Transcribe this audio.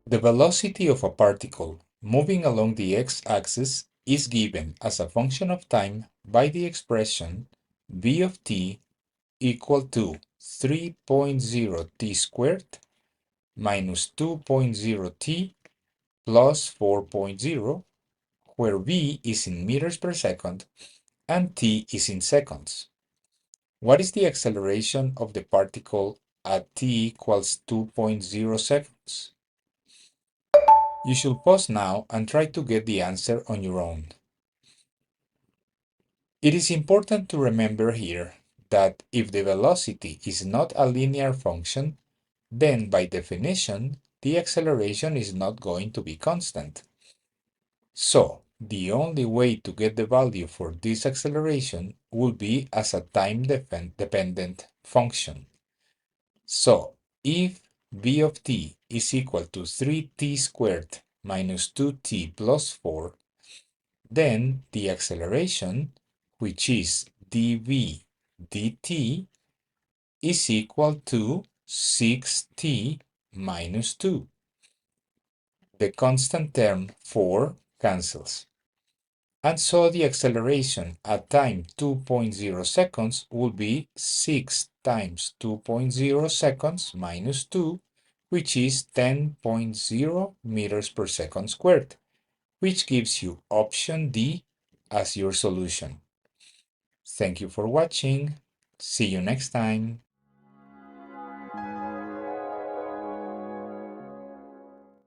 The velocity of a particle moving along the x-axis is given as a function of time by the expression v of t equal to 3.0 t squared minus 2.0 t plus 4.0, where v is in meters per second and t is in seconds. What is the acceleration of the particle at t equals 2.0 seconds? You should pause now and try to get the answer on your own. It is important to remember here that if the velocity is not a linear function, then by definition, the acceleration is not going to be constant. So, the only way to get the value for this acceleration will be as a time-dependent function. So, if v of t is equal to 3t squared minus 2t plus 4, then the acceleration, which is dv dt, is equal to 6t minus 2. The constant term 4 cancels. And so the acceleration at time 2.0 seconds will be 6 times 2.0 seconds minus 2, which is 10.0 meters per second squared, which gives you option D as your solution. Thank you for watching. See you next time.